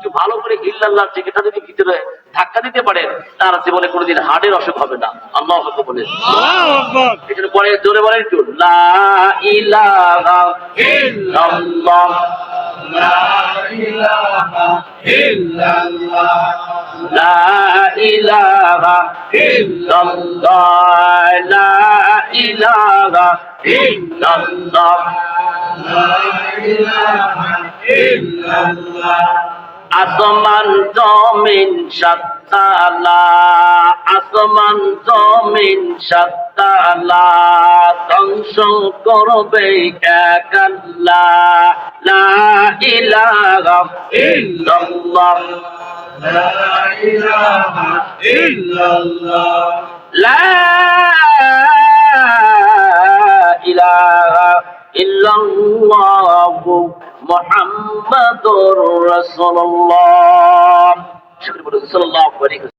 একটু ভালো করে ইল্লাল্লাহ টিকিটা যদি ভিতরে ধাক্কা দিতে পারেন, তার জীবনে কোনোদিন হার্টের অসুখ হবে না। আল্লাহু আকবার বলেন। আল্লাহু আকবার। এখানে পরে জোরে বলেন একটু, লা ইলাহা ইল্লাল্লাহ, লা ইলাহা ইল্লাল্লাহ, লা ইলাহা ইল্লাল্লাহ, লা ইলাহা ইল্লাল্লাহ, লা ইলাহা ইল্লাল্লাহ। আসমান জমিন সাততালা, আসমান জমিন সাততালা, ধ্বংস করবে এক আল্লাহ, লা ইলাহা ইল্লাল্লাহ, লা ইলাহা ইল্লাল্লাহ, লা ইলাহা ইল্লাল্লাহু মুহাম্মাদুর রাসূলুল্লাহ। শুকর সাল্লাল্লাহু আলাইহি